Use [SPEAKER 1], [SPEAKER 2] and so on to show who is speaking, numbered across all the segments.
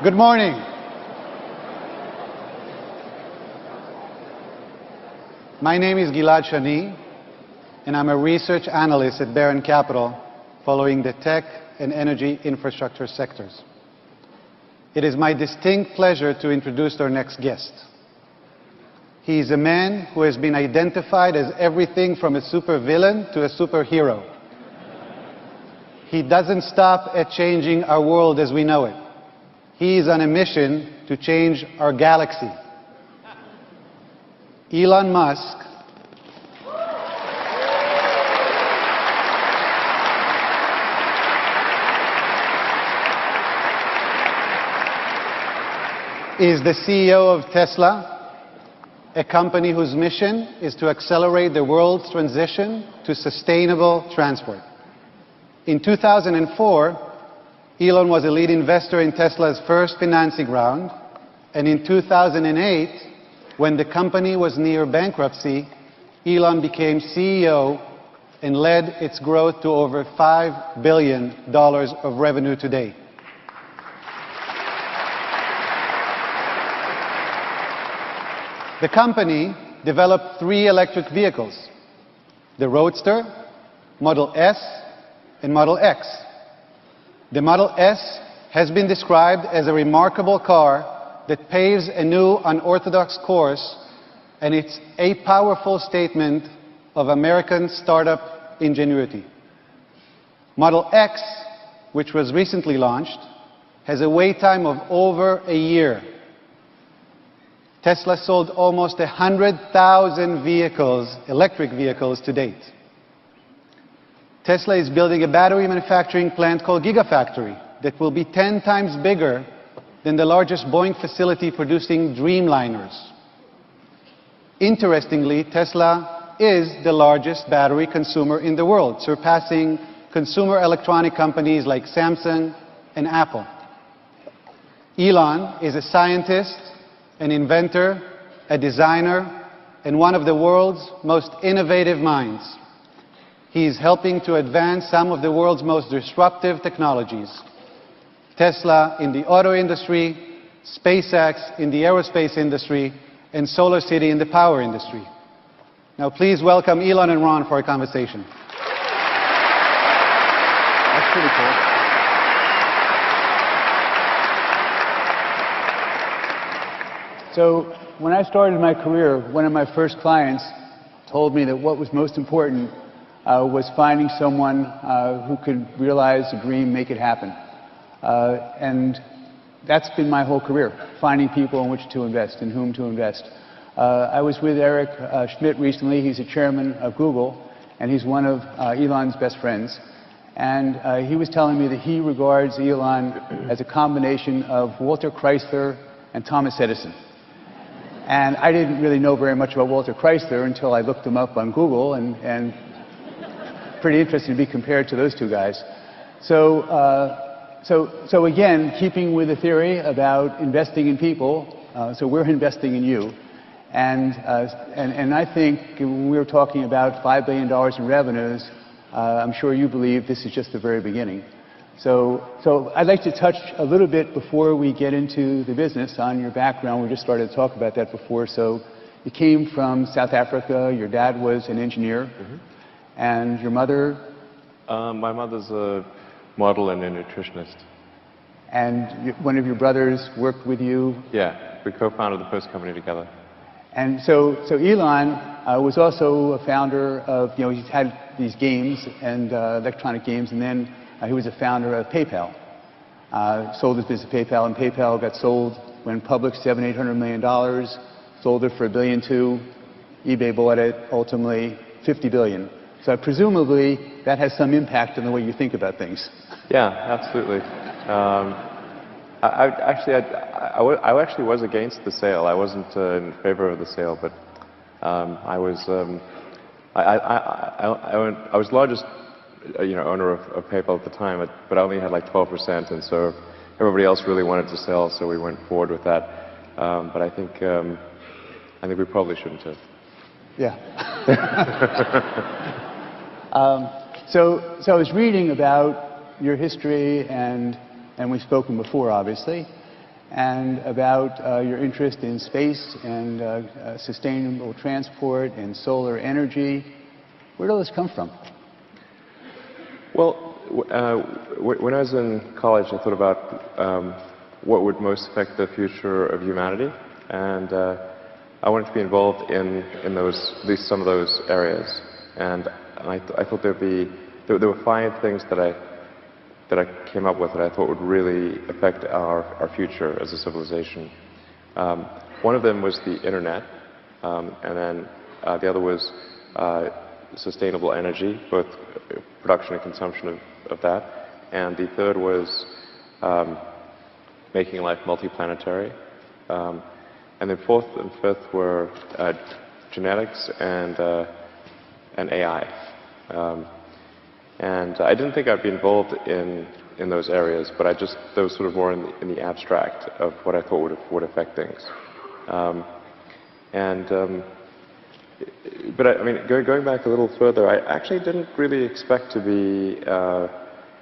[SPEAKER 1] Good morning. My name is Gilad Shani, and I'm a research analyst at Baron Capital, following the tech and energy infrastructure sectors. It is my distinct pleasure to introduce our next guest. He is a man who has been identified as everything from a supervillain to a superhero. He doesn't stop at changing our world as we know it. He is on a mission to change our galaxy. Elon Musk is the CEO of Tesla, a company whose mission is to accelerate the world's transition to sustainable transport. In 2004, Elon was a lead investor in Tesla's first financing round, and in 2008, when the company was near bankruptcy, Elon became CEO and led its growth to over $5 billion of revenue today. The company developed 3 electric vehicles: the Roadster, Model S, and Model X. The Model S has been described as a remarkable car that paves a new unorthodox course, and it's a powerful statement of American startup ingenuity. Model X, which was recently launched, has a wait time of over a year. Tesla sold almost 100,000 vehicles, electric vehicles, to date. Tesla is building a battery manufacturing plant called Gigafactory that will be 10 times bigger than the largest Boeing facility producing Dreamliners. Interestingly, Tesla is the largest battery consumer in the world, surpassing consumer electronic companies like Samsung and Apple. Elon is a scientist, an inventor, a designer, and one of the world's most innovative minds. He is helping to advance some of the world's most disruptive technologies: Tesla in the auto industry, SpaceX in the aerospace industry, and Solar City in the power industry. Now please welcome Elon and Ron for a conversation. That's pretty cool.
[SPEAKER 2] So when I started my career, one of my first clients told me that what was most important was finding someone who could realize a dream, make it happen. And that's been my whole career, finding people in which to invest, in whom to invest. I was with Eric Schmidt recently. He's the chairman of Google, and he's one of Elon's best friends. And he was telling me that he regards Elon as a combination of Walter Chrysler and Thomas Edison. And I didn't really know very much about Walter Chrysler until I looked him up on Google, and pretty interesting to be compared to those two guys. So again, keeping with the theory about investing in people, so we're investing in you. And I think when we were talking about $5 billion in revenues, I'm sure you believe this is just the very beginning. So I'd like to touch a little bit before we get into the business on your background. We just started to talk about that before. So you came from South Africa. Your dad was an engineer. Mm-hmm. And your mother?
[SPEAKER 3] My mother's a model and a nutritionist.
[SPEAKER 2] And one of your brothers worked with you?
[SPEAKER 3] Yeah, we co-founded the first company together.
[SPEAKER 2] And so Elon was also a founder of, he's had these games and electronic games, and then he was a founder of PayPal. Sold his business to PayPal, and PayPal got sold, went public, $700–800 million, sold it for $1.2 billion. eBay bought it, ultimately $50 billion. So presumably that has some impact on the way you think about things.
[SPEAKER 3] Yeah, absolutely. I actually was against the sale. I wasn't in favor of the sale, but I was the largest owner of PayPal at the time, but I only had like 12%, and so everybody else really wanted to sell, so we went forward with that. But I think we probably shouldn't have.
[SPEAKER 2] Yeah. So I was reading about your history, and we've spoken before, obviously. and about your interest in space and sustainable transport and solar energy. Where did all this come from?
[SPEAKER 3] Well, when I was in college, I thought about what would most affect the future of humanity, and I wanted to be involved in those, at least some of those areas. And I thought there were 5 things that I came up with that I thought would really affect our future as a civilization. One of them was the internet, and then the other was sustainable energy, both production and consumption of that. And the third was making life multiplanetary. And then fourth and fifth were genetics and AI. And I didn't think I'd be involved in those areas, but those sort of more in the abstract of what I thought would affect things. But I mean, going back a little further, I actually didn't really expect to be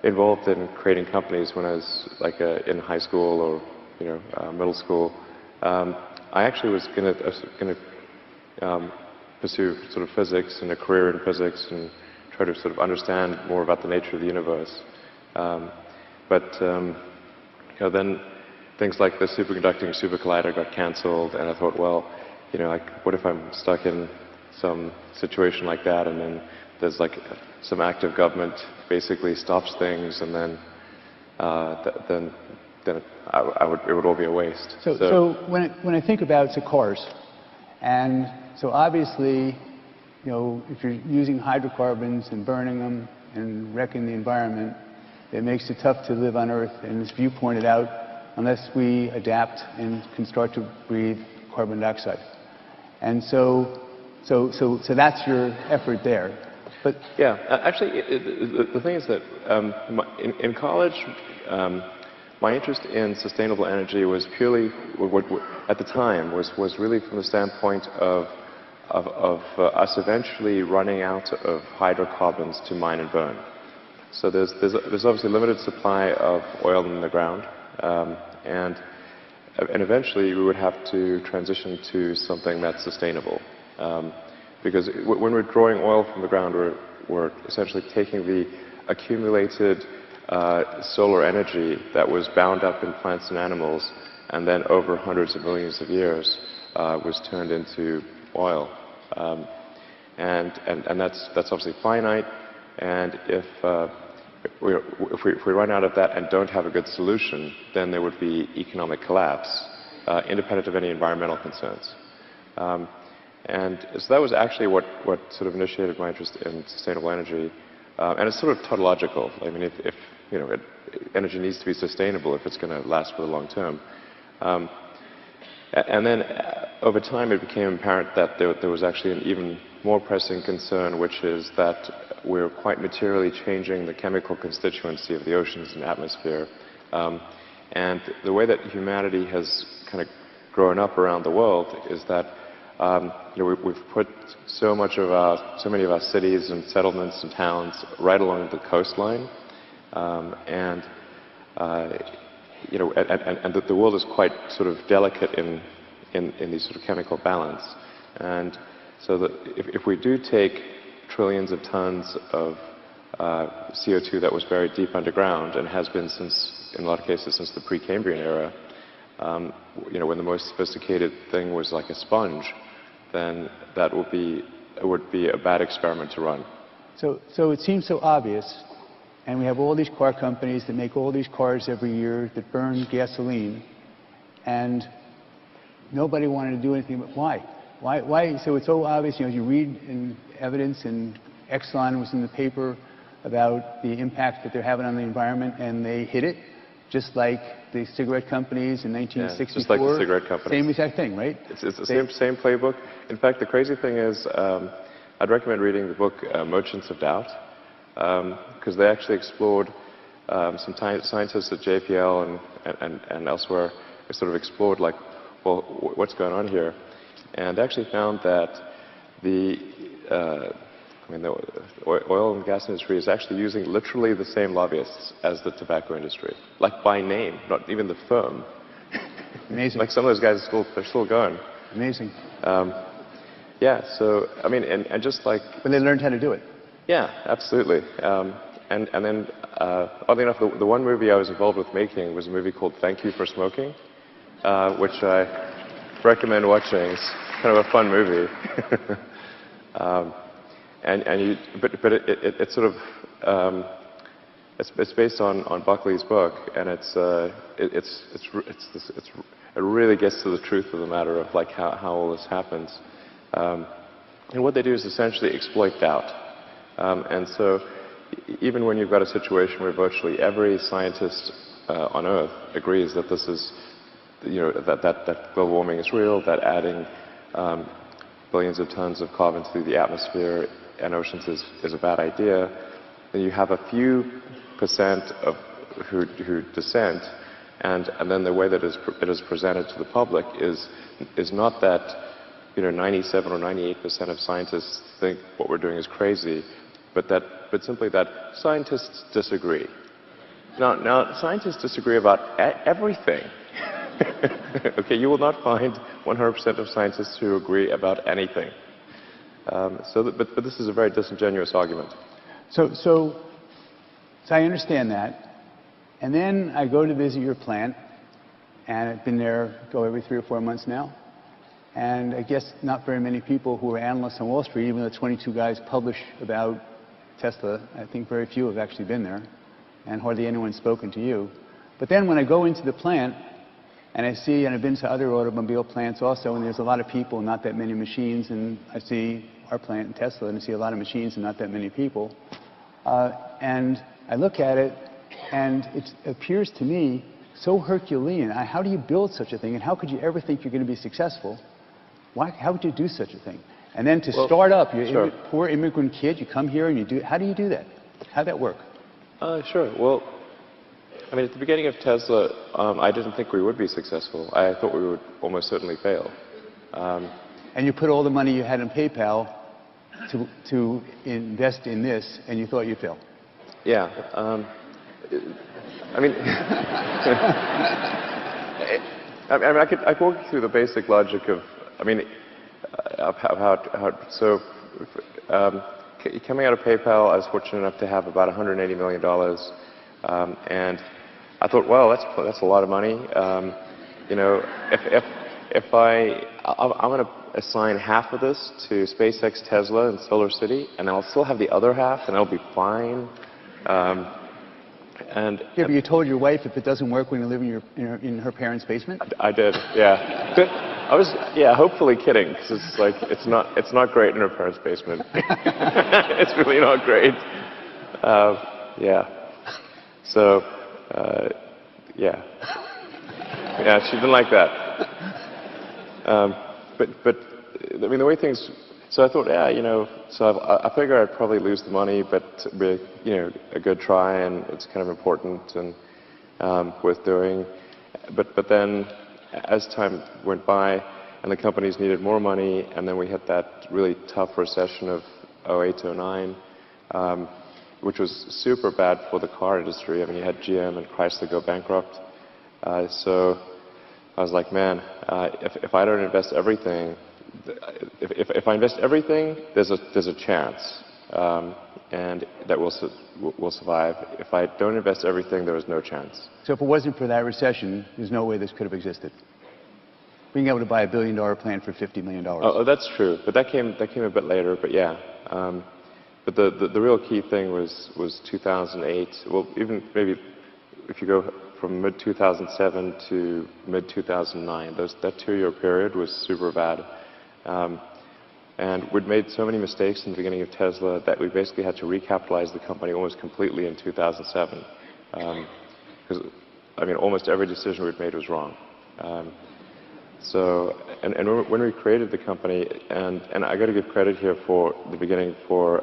[SPEAKER 3] involved in creating companies when I was like in high school or middle school. I actually was going to pursue sort of physics and a career in physics and try to sort of understand more about the nature of the universe. But then things like the superconducting super collider got cancelled, and I thought, well, what if I'm stuck in some situation like that, and then there's like some act of government basically stops things, and then it would all be a waste.
[SPEAKER 2] So when I think about cars, and so obviously, if you're using hydrocarbons and burning them and wrecking the environment, it makes it tough to live on Earth. And as you pointed out, unless we adapt and can start to breathe carbon dioxide. And so that's your effort there. But
[SPEAKER 3] yeah, actually, the thing is that in college, my interest in sustainable energy was purely, at the time, was really from the standpoint of us eventually running out of hydrocarbons to mine and burn. So there's obviously limited supply of oil in the ground, and eventually we would have to transition to something that's sustainable. Because when we're drawing oil from the ground, we're essentially taking the accumulated solar energy that was bound up in plants and animals, and then over hundreds of millions of years was turned into oil. And that's obviously finite, and if we run out of that and don't have a good solution, then there would be economic collapse, independent of any environmental concerns. And so that was actually what sort of initiated my interest in sustainable energy. And it's sort of tautological. I mean, if energy needs to be sustainable if it's going to last for the long term. And then over time it became apparent that there was actually an even more pressing concern, which is that we're quite materially changing the chemical constituency of the oceans and atmosphere. And the way that humanity has kind of grown up around the world is that we've put so many of our cities and settlements and towns right along the coastline, and the world is quite sort of delicate in these sort of chemical balance. And so that if we do take trillions of tons of CO2 that was buried deep underground and has been in a lot of cases since the Precambrian era, when the most sophisticated thing was like a sponge, then it would be a bad experiment to run.
[SPEAKER 2] So it seems so obvious, and we have all these car companies that make all these cars every year that burn gasoline, and nobody wanted to do anything. But why? Why? So it's so obvious. You read in evidence, and Exxon was in the paper about the impact that they're having on the environment, and they hit it, just like the cigarette companies in 1964. Yeah,
[SPEAKER 3] just like the cigarette companies.
[SPEAKER 2] Same exact thing, right?
[SPEAKER 3] It's the same playbook. In fact, the crazy thing is, I'd recommend reading the book Merchants of Doubt, because they actually explored, some scientists at JPL and elsewhere, they sort of explored like, well, what's going on here? And they actually found that the oil and gas industry is actually using literally the same lobbyists as the tobacco industry, like by name, not even the firm.
[SPEAKER 2] Amazing.
[SPEAKER 3] Like some of those guys they're still going.
[SPEAKER 2] Amazing.
[SPEAKER 3] Yeah, so, I mean, and just like...
[SPEAKER 2] But they learned how to do it.
[SPEAKER 3] Yeah, absolutely. And then, oddly enough, the one movie I was involved with making was a movie called Thank You for Smoking, which I recommend watching. It's kind of a fun movie. It's sort of... It's based on Buckley's book, and it really gets to the truth of the matter of like how all this happens. And what they do is essentially exploit doubt. And so even when you've got a situation where virtually every scientist on Earth agrees that this is, that global warming is real, that adding billions of tons of carbon to the atmosphere and oceans is a bad idea, then you have a few percent of who dissent, and then the way that it is presented to the public is not that 97 or 98% of scientists think what we're doing is crazy, but simply that scientists disagree. Now scientists disagree about everything. Okay, you will not find 100% of scientists who agree about anything. But this is a very disingenuous argument.
[SPEAKER 2] So I understand that. And then I go to visit your plant, and I've been there, go every 3 or 4 months now. And I guess not very many people who are analysts on Wall Street, even though 22 guys publish about Tesla, I think very few have actually been there, and hardly anyone's spoken to you. But then when I go into the plant, and I see, and I've been to other automobile plants also, and there's a lot of people, not that many machines, and I see our plant in Tesla, and I see a lot of machines and not that many people. And I look at it, and it appears to me so Herculean. How do you build such a thing, and how could you ever think you're going to be successful? How would you do such a thing? And then to start up, you're a poor immigrant kid, you come here and you do, how do you do that? How'd that work?
[SPEAKER 3] Sure. Well, I mean, at the beginning of Tesla, I didn't think we would be successful. I thought we would almost certainly fail.
[SPEAKER 2] And you put all the money you had in PayPal to invest in this, and you thought you'd fail? Yeah.
[SPEAKER 3] I mean, I could walk you through the basic logic of, coming out of PayPal, I was fortunate enough to have about $180 million, and I thought, well, that's a lot of money. If I'm going to assign half of this to SpaceX, Tesla, and Solar City, and I'll still have the other half, and I'll be fine.
[SPEAKER 2] But you told your wife if it doesn't work, we're going to live in her parents' basement?
[SPEAKER 3] I did, yeah. But I was, hopefully kidding, because it's not great in her parents' basement. It's really not great. Yeah. So, yeah. Yeah, she didn't like that. But I mean, the way things... So I thought, so I figured I'd probably lose the money, but be, a good try, and it's kind of important and worth doing. But then, as time went by, and the companies needed more money, and then we hit that really tough recession of 08 to 09, which was super bad for the car industry. I mean, you had GM and Chrysler go bankrupt. So I was like, man, if I don't invest everything, if I invest everything, there's a chance, and that we'll survive. If I don't invest everything, there is no chance.
[SPEAKER 2] So if it wasn't for that recession, there's no way this could have existed. Being able to buy $1 billion plant for $50 million.
[SPEAKER 3] Oh, that's true. But that came a bit later. But yeah. But the real key thing was 2008. Well, even maybe if you go from mid-2007 to mid-2009, that 2-year period was super bad. And we'd made so many mistakes in the beginning of Tesla that we basically had to recapitalize the company almost completely in 2007. Because, almost every decision we'd made was wrong. And when we created the company, and I got to give credit here for the beginning for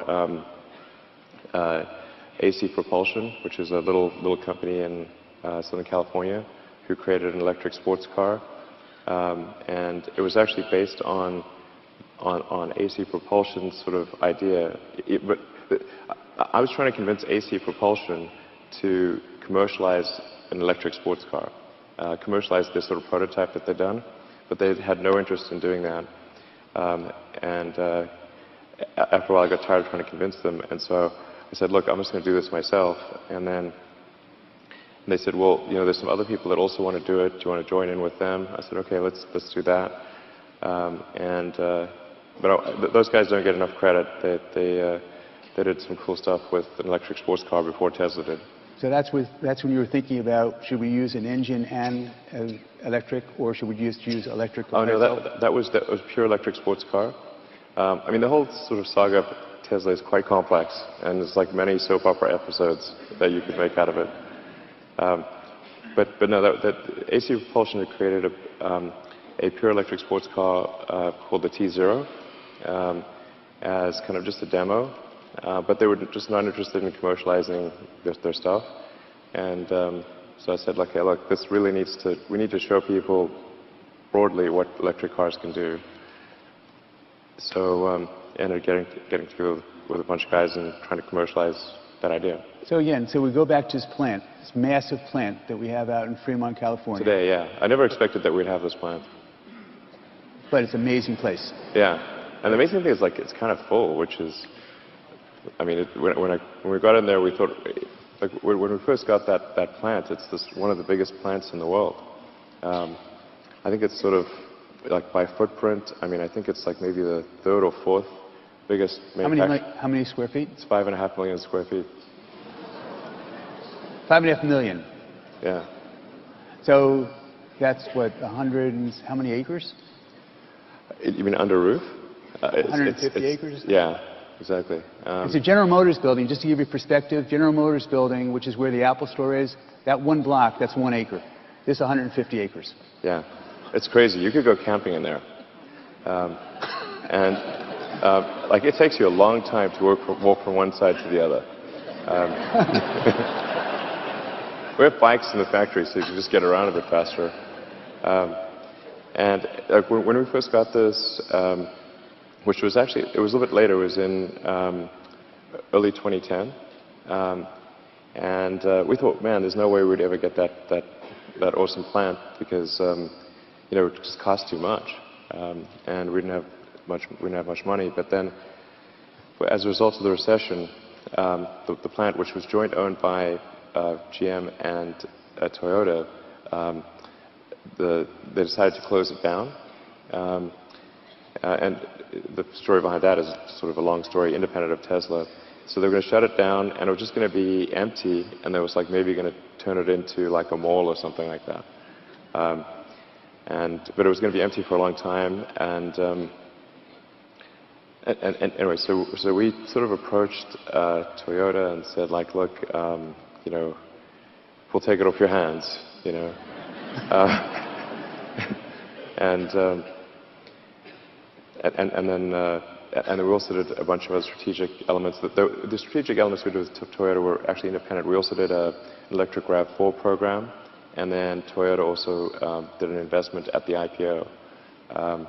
[SPEAKER 3] AC Propulsion, which is a little company in Southern California, who created an electric sports car. And it was actually based on AC Propulsion's sort of idea. But I was trying to convince AC Propulsion to commercialize an electric sports car. commercialize this sort of prototype that they'd done, but they had no interest in doing that. After a while, I got tired of trying to convince them, and so I said, look, I'm just going to do this myself. And then they said, well, you know, there's some other people that also want to do it. Do you want to join in with them? I said, okay, let's do that. But those guys don't get enough credit. They did some cool stuff with an electric sports car before Tesla did.
[SPEAKER 2] So that's when you were thinking about, should we use an engine and electric, or should we just use electric?
[SPEAKER 3] Oh no, that was pure electric sports car. I mean, the whole sort of saga of Tesla is quite complex, and there's like many soap opera episodes that you could make out of it. But no, that AC Propulsion had created a pure electric sports car called the T0 as kind of just a demo, but they were just not interested in commercializing their stuff. And so I said, okay, look, this really we need to show people broadly what electric cars can do. So ended up getting together with a bunch of guys and trying to commercialize that idea.
[SPEAKER 2] So again, we go back to this plant, this massive plant that we have out in Fremont, California.
[SPEAKER 3] Today, yeah. I never expected that we'd have this plant.
[SPEAKER 2] But it's an amazing place.
[SPEAKER 3] Yeah. And the amazing thing is, like, it's kind of full, which is, I mean, when we got in there, we thought, like, when we first got that plant, it's one of the biggest plants in the world. I think it's sort of, like, by footprint, I mean, I think it's like maybe the third or fourth biggest manufacturer.
[SPEAKER 2] How many square feet?
[SPEAKER 3] It's 5.5 million square feet.
[SPEAKER 2] 5.5 million.
[SPEAKER 3] Yeah.
[SPEAKER 2] So that's what, 100 and how many acres?
[SPEAKER 3] You mean under roof?
[SPEAKER 2] 150 acres?
[SPEAKER 3] Yeah, exactly.
[SPEAKER 2] It's a General Motors building. Just to give you perspective, General Motors building, which is where the Apple store is, that one block, that's 1 acre. This is 150 acres.
[SPEAKER 3] Yeah. It's crazy. You could go camping in there. Like, it takes you a long time to walk from one side to the other. We have bikes in the factory, so you can just get around a bit faster. When we first got this, which was actually, it was a little bit later, it was in early 2010. We thought, man, there's no way we'd ever get that awesome plant because, you know, it just cost too much. And we didn't have much money. But then, as a result of the recession, the plant, which was joint owned by GM and Toyota, they decided to close it down. And the story behind that is sort of a long story, independent of Tesla. So they were going to shut it down, and it was just going to be empty, and they was like maybe going to turn it into like a mall or something like that. But it was going to be empty for a long time, and anyway, so we sort of approached Toyota and said, like, look, you know, we'll take it off your hands, you know. And then we also did a bunch of other strategic elements. The strategic elements we did with Toyota were actually independent. We also did an electric RAV4 program, and then Toyota also did an investment at the IPO. And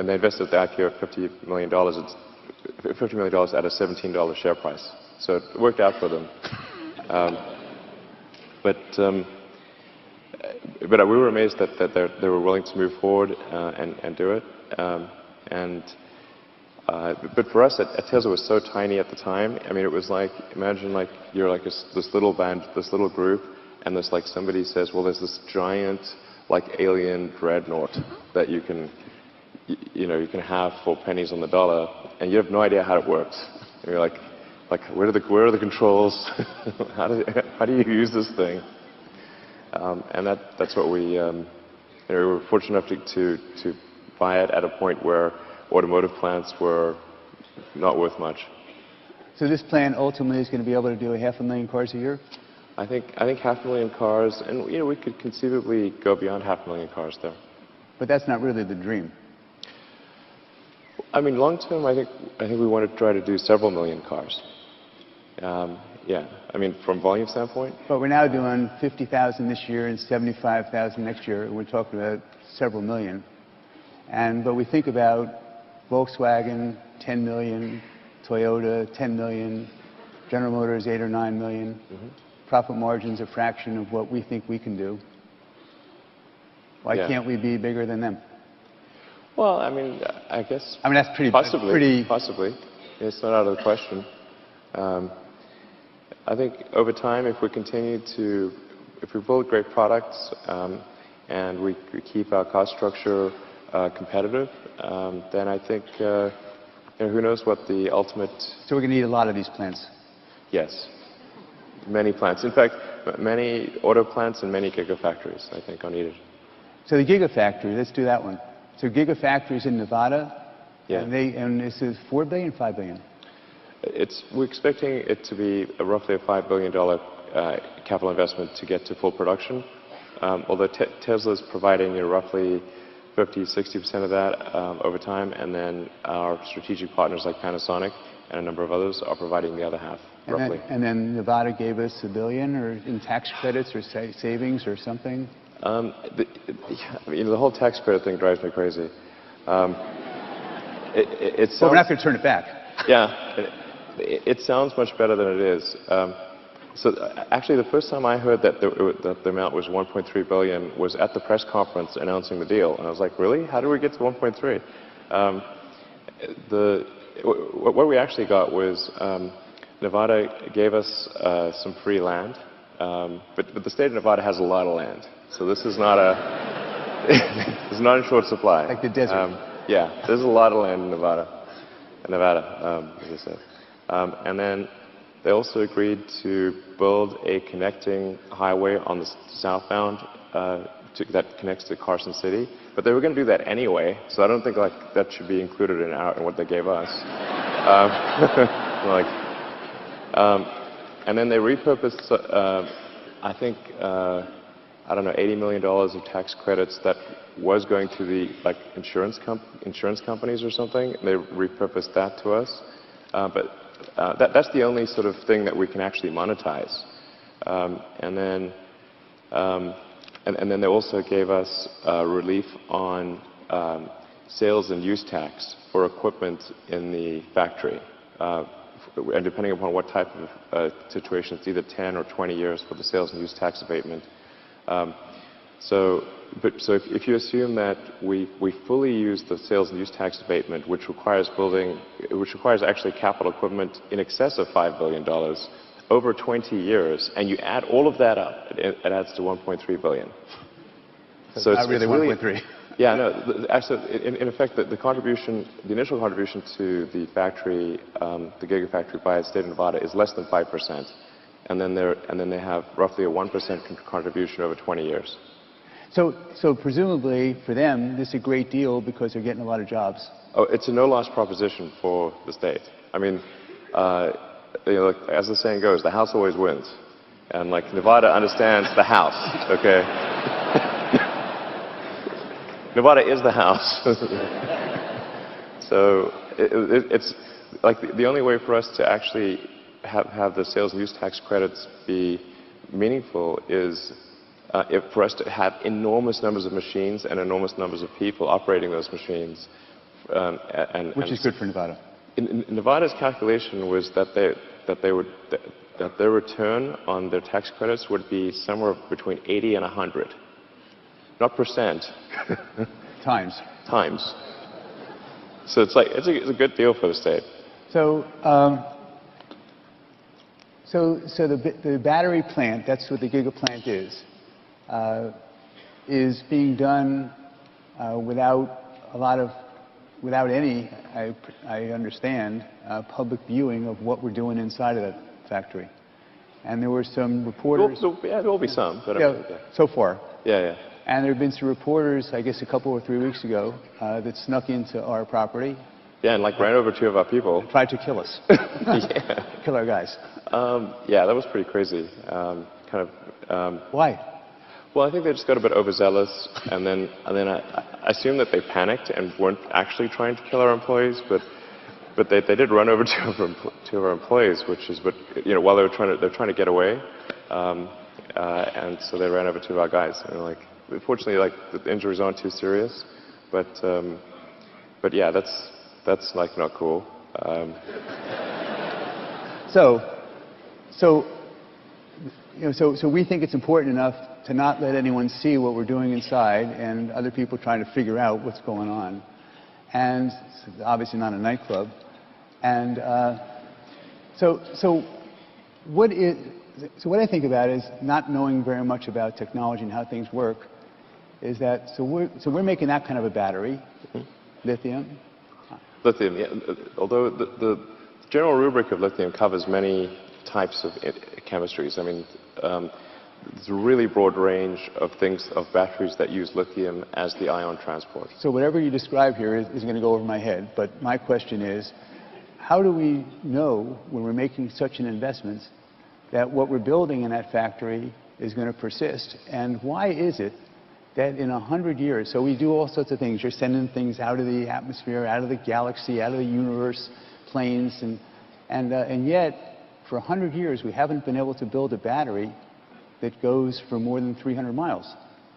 [SPEAKER 3] they invested at the IPO $50 million at a $17 share price. So it worked out for them. But we were amazed that they were willing to move forward and do it. But for us, at Tesla was so tiny at the time. I mean, it was like, imagine like you're like this little band, this little group, and there's like somebody says, well, there's this giant like alien dreadnought that you can have for pennies on the dollar, and you have no idea how it works. And you're like where are the controls? how do you use this thing? And that's what we were fortunate enough to buy it at a point where automotive plants were not worth much.
[SPEAKER 2] So this plant ultimately is going to be able to do 500,000 cars a year?
[SPEAKER 3] I think 500,000 cars, and you know, we could conceivably go beyond 500,000 cars there.
[SPEAKER 2] But that's not really the dream.
[SPEAKER 3] I mean, long term, I think we want to try to do several million cars. Yeah, I mean, from volume standpoint.
[SPEAKER 2] But we're now doing 50,000 this year and 75,000 next year. We're talking about several million. But we think about Volkswagen, 10 million, Toyota, 10 million, General Motors, 8 or 9 million. profit margin's a fraction of what we think we can do. Why can't we be bigger than them?
[SPEAKER 3] Well, I mean, I guess...
[SPEAKER 2] I mean, that's pretty...
[SPEAKER 3] Possibly. It's not out of the question. I think over time, if we continue to... If we build great products and we keep our cost structure competitive, then I think, who knows what the ultimate...
[SPEAKER 2] So we're going to need a lot of these plants?
[SPEAKER 3] Yes. Many plants. In fact, many auto plants and many gigafactories, I think, are needed.
[SPEAKER 2] So the gigafactory, let's do that one. So gigafactories in Nevada, and this is $4 billion, $5 billion?
[SPEAKER 3] We're expecting it to be roughly a $5 billion capital investment to get to full production. Although Tesla is providing roughly 50–60% of that over time, and then our strategic partners like Panasonic and a number of others are providing the other half, roughly.
[SPEAKER 2] And then Nevada gave us $1 billion or in tax credits or savings or something?
[SPEAKER 3] The whole tax credit thing drives me crazy.
[SPEAKER 2] Well, we're not going to turn it back.
[SPEAKER 3] Yeah, it sounds much better than it is. So actually, the first time I heard that the amount was $1.3 billion was at the press conference announcing the deal, and I was like, really? How did we get to 1.3? What we actually got was Nevada gave us some free land, but the state of Nevada has a lot of land, so this is not it's not in short supply.
[SPEAKER 2] Like the desert.
[SPEAKER 3] Yeah, there's a lot of land in Nevada, as I said. And then they also agreed to build a connecting highway on the southbound that connects to Carson City. But they were going to do that anyway, so I don't think that should be included in what they gave us. And then they repurposed, I think, I don't know, $80 million of tax credits that was going to the insurance companies or something. They repurposed that to us. But that's the only sort of thing that we can actually monetize. And then they also gave us relief on sales and use tax for equipment in the factory. And depending upon what type of situation, it's either 10 or 20 years for the sales and use tax abatement. So if you assume that we fully use the sales and use tax abatement, which requires actually capital equipment in excess of $5 billion over 20 years, and you add all of that up, it adds to $1.3 billion.
[SPEAKER 2] So it's not really 1.3.
[SPEAKER 3] Yeah, no. Actually, in effect, the initial contribution to the factory, the gigafactory by the state of Nevada, is less than 5%, and then they have roughly a 1% contribution over 20 years.
[SPEAKER 2] So presumably for them, this is a great deal because they're getting a lot of jobs.
[SPEAKER 3] Oh, it's a no-loss proposition for the state. I mean, as the saying goes, the house always wins, and Nevada understands the house. Okay, Nevada is the house. So it's the only way for us to actually have the sales and use tax credits be meaningful is for us to have enormous numbers of machines and enormous numbers of people operating those machines.
[SPEAKER 2] Which is good for Nevada.
[SPEAKER 3] Nevada's calculation was that their return on their tax credits would be somewhere between 80 and 100. Not percent.
[SPEAKER 2] Times.
[SPEAKER 3] Times. So it's a good deal for the state.
[SPEAKER 2] So the battery plant, that's what the gigaplant is being done without any, I understand, public viewing of what we're doing inside of that factory. And there were some reporters...
[SPEAKER 3] There will be some. But
[SPEAKER 2] so far.
[SPEAKER 3] Yeah.
[SPEAKER 2] And there have been some reporters, I guess a couple or 3 weeks ago, that snuck into our property.
[SPEAKER 3] Yeah, and ran over 2 of our people.
[SPEAKER 2] Tried to kill us.
[SPEAKER 3] Yeah.
[SPEAKER 2] Kill our guys.
[SPEAKER 3] Yeah, that was pretty crazy.
[SPEAKER 2] Why?
[SPEAKER 3] Well, I think they just got a bit overzealous, and then I assume that they panicked and weren't actually trying to kill our employees, but they did run over 2 of our employees, which is while they're trying to get away, and so they ran over 2 of our guys. And fortunately, the injuries aren't too serious, but yeah, that's not cool.
[SPEAKER 2] So so we think it's important enough to not let anyone see what we're doing inside and other people trying to figure out what's going on. And it's obviously not a nightclub. And so what I think about is not knowing very much about technology and how things work is that, so we're making that kind of a battery, lithium.
[SPEAKER 3] Lithium, yeah. Although the general rubric of lithium covers many types of chemistries. I mean, there's a really broad range of things, of batteries that use lithium as the ion transport.
[SPEAKER 2] So whatever you describe here is going to go over my head, but my question is, how do we know when we're making such an investment that what we're building in that factory is going to persist? And why is it that in 100 years, so we do all sorts of things, you're sending things out of the atmosphere, out of the galaxy, out of the universe, planes, and yet for 100 years we haven't been able to build a battery that goes for more than 300 miles.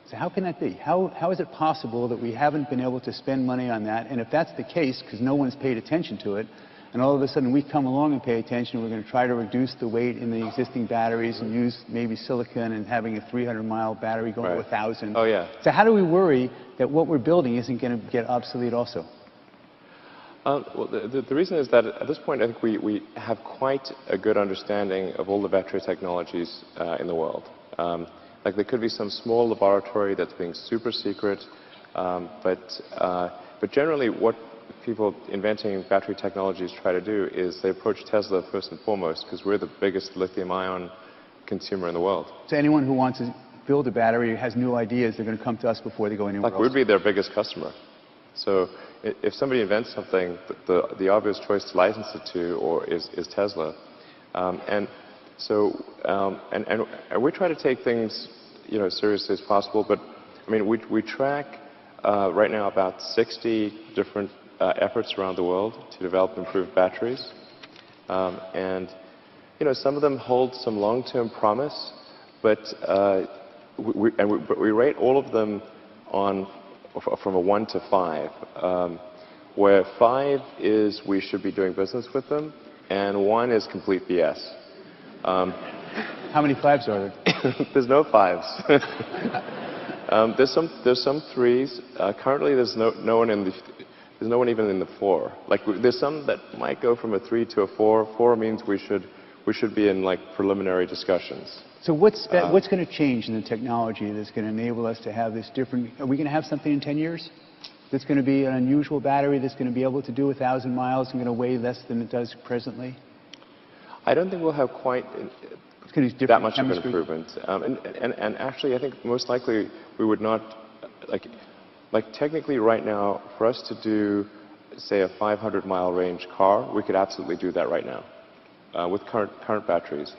[SPEAKER 2] So how can that be? How is it possible that we haven't been able to spend money on that? And if that's the case, because no one's paid attention to it, and all of a sudden we come along and pay attention, we're going to try to reduce the weight in the existing batteries and use maybe silicon and having a 300-mile battery going to 1,000.
[SPEAKER 3] Oh, yeah.
[SPEAKER 2] So how do we worry that what we're building isn't going to get obsolete also?
[SPEAKER 3] Well, the reason is that at this point I think we have quite a good understanding of all the battery technologies in the world. Like there could be some small laboratory that's being super secret, but generally what people inventing battery technologies try to do is they approach Tesla first and foremost because we're the biggest lithium-ion consumer in the world. So
[SPEAKER 2] anyone who wants to build a battery has new ideas, they're going to come to us before they go anywhere else.
[SPEAKER 3] Like we'd be their biggest customer. So if somebody invents something, the obvious choice to license it to is Tesla. And we try to take things as seriously as possible, but I mean we track right now about 60 different efforts around the world to develop improved batteries. And some of them hold some long-term promise, but we rate all of them from a 1 to 5, where 5 is we should be doing business with them, and 1 is complete BS.
[SPEAKER 2] How many 5s are there?
[SPEAKER 3] There's no 5s. There's some 3s. Currently, there's no one even in the 4. Like there's some that might go from a 3 to a 4. 4 means we should be in like preliminary discussions.
[SPEAKER 2] So what's going to change in the technology that's going to enable us to have this different? Are we going to have something in 10 years that's going to be an unusual battery that's going to be able to do 1,000 miles and going to weigh less than it does presently?
[SPEAKER 3] I don't think we'll have quite that much of an improvement. And actually, I think most likely we would not, like technically right now, for us to do, say, a 500-mile range car, we could absolutely do that right now with current batteries.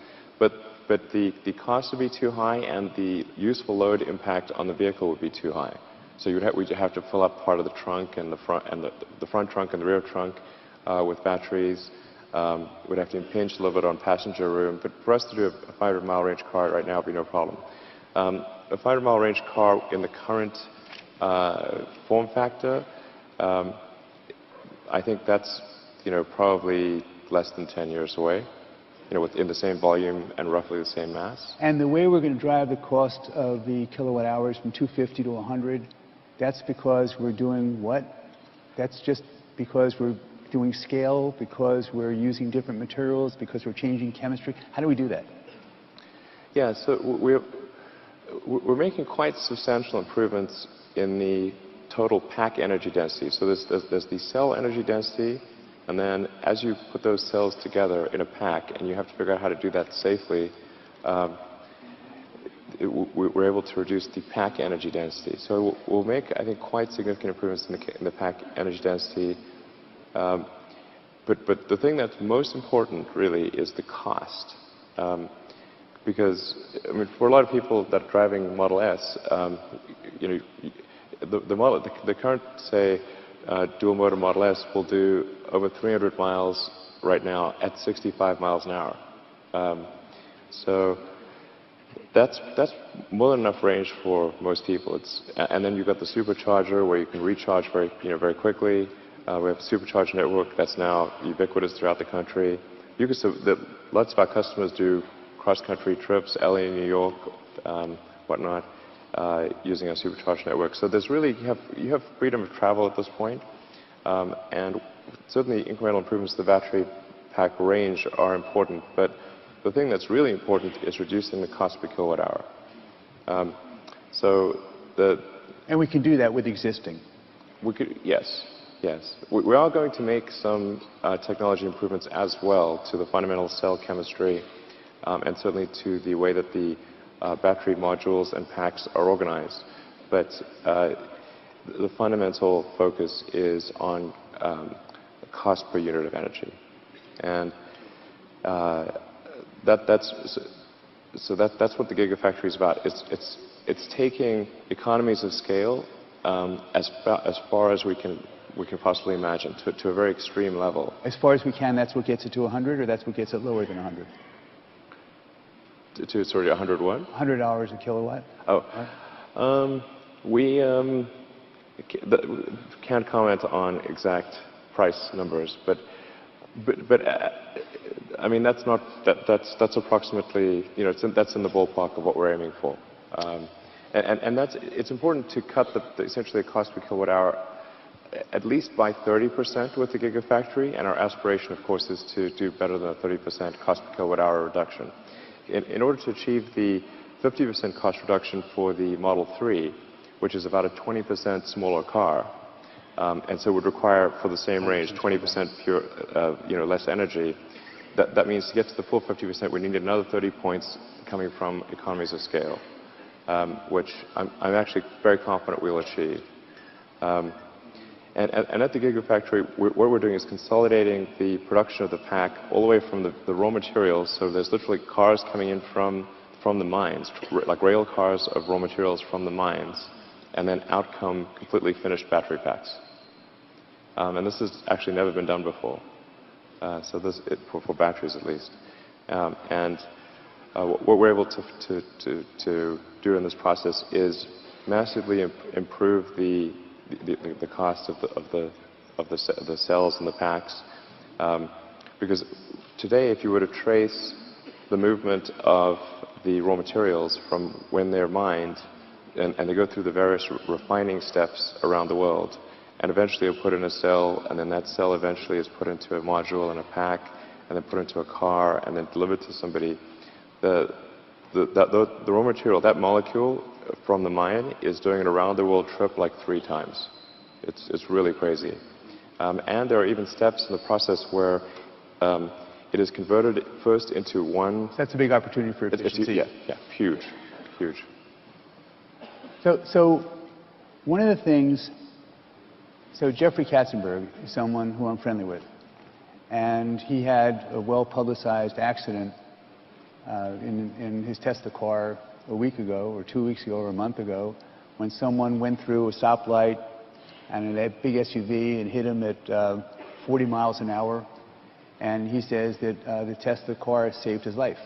[SPEAKER 3] But the cost would be too high, and the useful load impact on the vehicle would be too high. So we'd have to fill up part of the trunk and the front trunk and the rear trunk with batteries. We'd have to impinge a little bit on passenger room. But for us to do a 500-mile range car right now would be no problem. A 500-mile range car in the current form factor, I think that's probably less than 10 years away. In the same volume and roughly the same mass.
[SPEAKER 2] And the way we're going to drive the cost of the kilowatt hours from 250 to 100, that's because we're doing what? That's just because we're doing scale, because we're using different materials, because we're changing chemistry. How do we do that?
[SPEAKER 3] Yeah, so we're making quite substantial improvements in the total pack energy density. So there's the cell energy density. And then as you put those cells together in a pack, and you have to figure out how to do that safely, we're able to reduce the pack energy density. So we'll make, I think, quite significant improvements in the pack energy density. But the thing that's most important, really, is the cost. Because, I mean, for a lot of people that are driving Model S, the current, say, dual motor Model S will do over 300 miles right now at 65 miles an hour. So that's more than enough range for most people. And then you've got the supercharger where you can recharge very quickly. We have a supercharger network that's now ubiquitous throughout the country. Lots of our customers do cross-country trips, LA, New York, whatnot, using our supercharger network. So there's really, you have freedom of travel at this point, and certainly incremental improvements to the battery pack range are important, but the thing that's really important is reducing the cost per kilowatt hour.
[SPEAKER 2] And we can do that with existing.
[SPEAKER 3] We could, yes. We are going to make some technology improvements as well to the fundamental cell chemistry, and certainly to the way that the battery modules and packs are organized. But the fundamental focus is on cost per unit of energy. And that's what the Gigafactory is about. It's taking economies of scale as far as we can possibly imagine, to a very extreme level.
[SPEAKER 2] As far as we can, that's what gets it to 100, or that's what gets it lower than 100?
[SPEAKER 3] Sorry, 100 what?
[SPEAKER 2] $100 a kilowatt.
[SPEAKER 3] Oh. We can't comment on exact price numbers, but I mean, that's approximately, you know, that's in the ballpark of what we're aiming for. And it's important to cut essentially the cost per kilowatt hour at least by 30% with the Gigafactory, and our aspiration, of course, is to do better than a 30% cost per kilowatt hour reduction. In order to achieve the 50% cost reduction for the Model 3, which is about a 20% smaller car, and so would require, for the same range, 20% pure, less energy. That means to get to the full 50%, we need another 30 points coming from economies of scale, which I'm actually very confident we'll achieve. And at the Gigafactory, what we're doing is consolidating the production of the pack all the way from the raw materials. So there's literally cars coming in from the mines, like rail cars of raw materials from the mines, and then out come completely finished battery packs. And this has actually never been done before, for batteries at least. What we're able to do in this process is massively improve the cost of the cells and the packs, because today, if you were to trace the movement of the raw materials from when they're mined, and they go through the various refining steps around the world, and eventually are put in a cell, and then that cell eventually is put into a module and a pack, and then put into a car, and then delivered to somebody. The raw material, that molecule from the mine, is doing an around-the-world trip like 3 times. It's really crazy. And there are even steps in the process where it is converted first into one...
[SPEAKER 2] That's a big opportunity for efficiency.
[SPEAKER 3] Yeah, huge.
[SPEAKER 2] So one of the things... So Jeffrey Katzenberg is someone who I'm friendly with. And he had a well-publicized accident in his Tesla car a week ago, or 2 weeks ago, or a month ago, when someone went through a stoplight and a big SUV and hit him at 40 miles an hour. And he says that the Tesla car saved his life.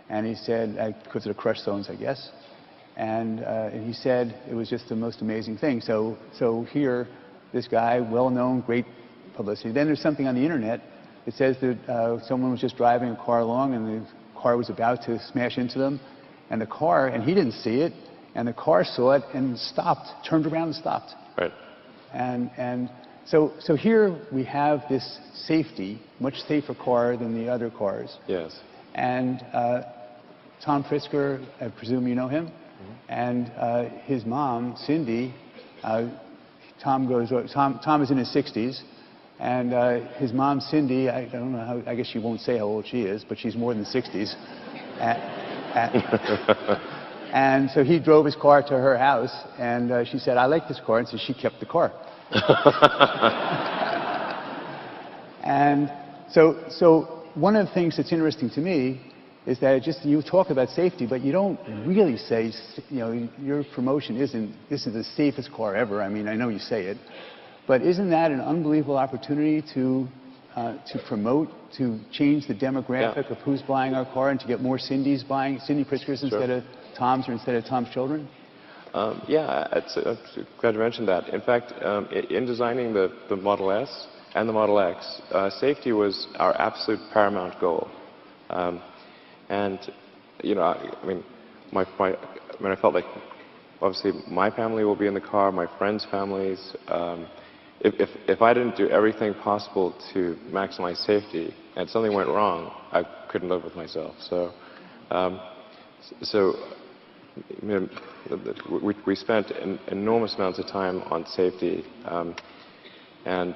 [SPEAKER 2] And he said, because of the crushed zones, I guess. And he said it was just the most amazing thing. So here, this guy, well-known, great publicity. Then there's something on the internet that says that someone was just driving a car along, and the car was about to smash into them. And he didn't see it, and the car saw it and stopped, turned around and stopped.
[SPEAKER 3] Right.
[SPEAKER 2] And so here we have this safety, much safer car than the other cars.
[SPEAKER 3] Yes.
[SPEAKER 2] And Tom Pritzker, I presume you know him, and his mom, Cindy, Tom is in his 60s, and his mom, Cindy, I don't know how, I guess she won't say how old she is, but she's more than 60s. And so he drove his car to her house, and she said, I like this car, and so she kept the car. And so one of the things that's interesting to me is that you talk about safety, but you don't really say, your promotion isn't, this is the safest car ever. I mean, I know you say it, but isn't that an unbelievable opportunity to promote, to change the demographic of who's buying our car, and to get more Cindy Pritzkers instead of Toms, or instead of Tom's children?
[SPEAKER 3] I'm glad you mentioned that. In fact, in designing the Model S and the Model X, safety was our absolute paramount goal. And I mean, I felt like obviously my family will be in the car, my friends' families. If I didn't do everything possible to maximize safety and something went wrong, I couldn't live with myself. So, we spent enormous amounts of time on safety, and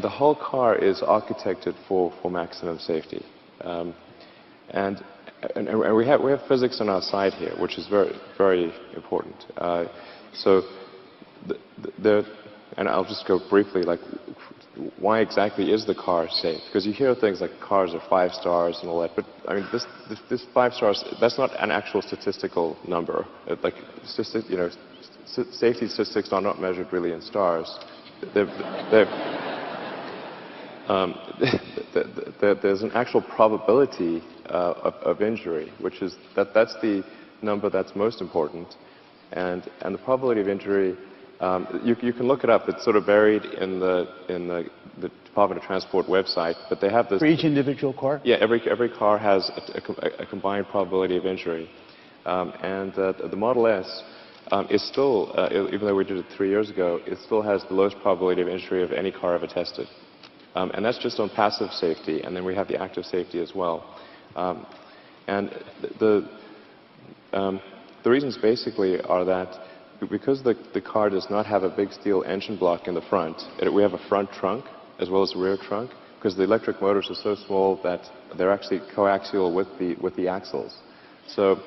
[SPEAKER 3] the whole car is architected for maximum safety. And we have physics on our side here, which is very, very important. And I'll just go briefly, like, why exactly is the car safe? Because you hear things like cars are 5 stars and all that, but I mean, this 5 stars, that's not an actual statistical number. Like, safety statistics are not measured really in stars. There's an actual probability of injury, which is that's the number that's most important, and the probability of injury. You can look it up. It's sort of buried in the Department of Transport website, but they have this.
[SPEAKER 2] For each individual car?
[SPEAKER 3] Yeah, every car has a combined probability of injury, and the Model S is still, even though we did it 3 years ago, it still has the lowest probability of injury of any car ever tested, and that's just on passive safety, and then we have the active safety as well, and the reasons basically are that. Because the car does not have a big steel engine block in the front, we have a front trunk as well as a rear trunk, because the electric motors are so small that they're actually coaxial with the axles. So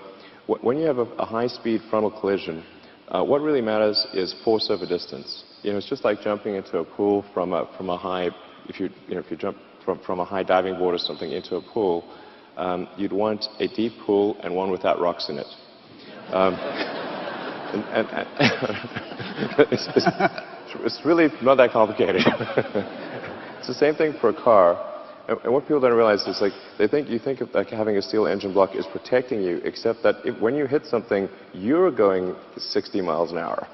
[SPEAKER 3] when you have a high-speed frontal collision, what really matters is force over distance. It's just like jumping into a pool from a high. If you jump from a high diving board or something into a pool, you'd want a deep pool and one without rocks in it. It's really not that complicated. It's the same thing for a car. And what people don't realize is, like, you think of like having a steel engine block is protecting you, except that when you hit something, you're going 60 miles an hour.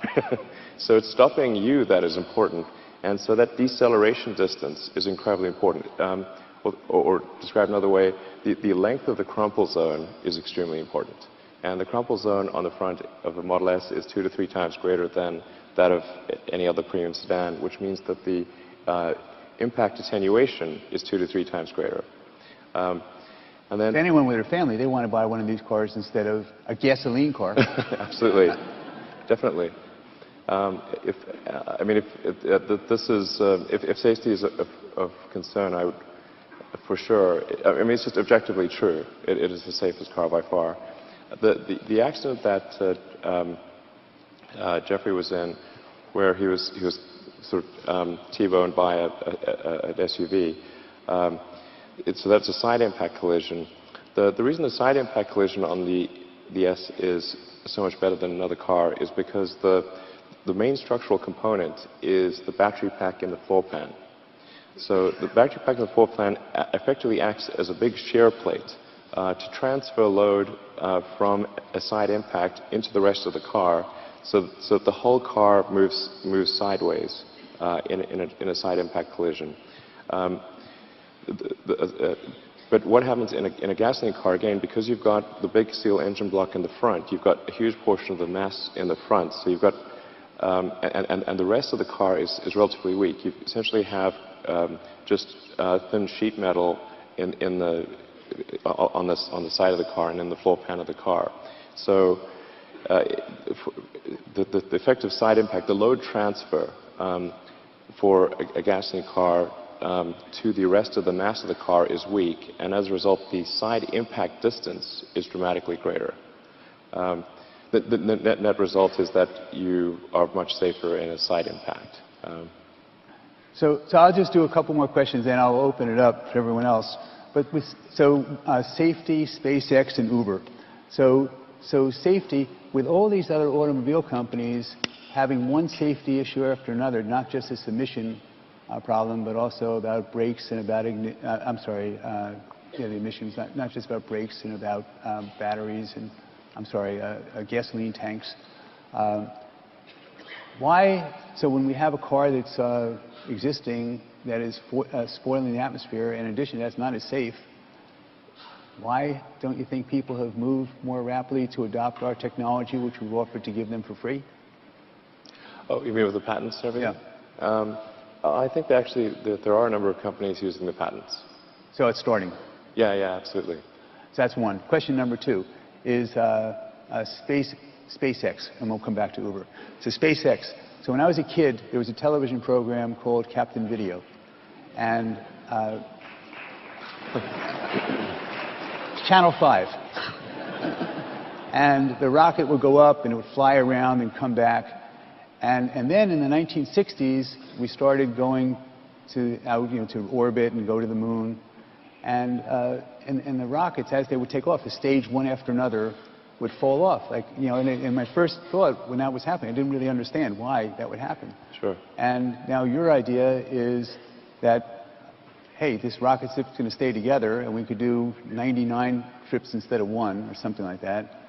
[SPEAKER 3] So it's stopping you that is important. And so that deceleration distance is incredibly important. Or described another way, the length of the crumple zone is extremely important. And the crumple zone on the front of the Model S is 2 to 3 times greater than that of any other premium sedan, which means that the impact attenuation is 2 to 3 times greater. And then
[SPEAKER 2] anyone with their family, they want to buy one of these cars instead of a gasoline car.
[SPEAKER 3] Absolutely, definitely. If safety is of concern, I would, for sure. I mean, it's just objectively true. It is the safest car by far. The accident that Jeffrey was in, where he was sort of T-boned by an SUV, so that's a side impact collision. The reason the side impact collision on the S is so much better than another car is because the main structural component is the battery pack in the floor pan. So the battery pack in the floor pan effectively acts as a big shear plate to transfer load from a side impact into the rest of the car, so that the whole car moves sideways in a side impact collision. But what happens in a gasoline car, again, because you've got the big steel engine block in the front, you've got a huge portion of the mass in the front, so you've got and the rest of the car is relatively weak. You essentially have just thin sheet metal on the side of the car and in the floor pan of the car. So the effective side impact, the load transfer for a gasoline car to the rest of the mass of the car is weak, and as a result, the side impact distance is dramatically greater. The net result is that you are much safer in a side impact.
[SPEAKER 2] So I'll just do a couple more questions, then I'll open it up for everyone else. But safety, SpaceX, and Uber. So safety, with all these other automobile companies having one safety issue after another, not just this emission problem, but also about brakes and about the emissions, not just about brakes and about batteries and gasoline tanks. Why? So when we have a car that's existing that is spoiling the atmosphere, and in addition, that's not as safe, why don't you think people have moved more rapidly to adopt our technology, which we've offered to give them for free?
[SPEAKER 3] Oh, you mean with the patents and everything?
[SPEAKER 2] Yeah.
[SPEAKER 3] I think that there are a number of companies using the patents.
[SPEAKER 2] So it's starting.
[SPEAKER 3] Yeah, yeah, absolutely.
[SPEAKER 2] So that's one. Question number two is SpaceX, and we'll come back to Uber. So SpaceX. So when I was a kid, there was a television program called Captain Video, and Channel 5. And the rocket would go up, and it would fly around and come back. And then in the 1960s, we started going to orbit and go to the moon. And the rockets, as they would take off, the stage one after another would fall off. And my first thought when that was happening, I didn't really understand why that would happen.
[SPEAKER 3] Sure.
[SPEAKER 2] And now your idea is that, hey, this rocket ship's going to stay together, and we could do 99 trips instead of one, or something like that.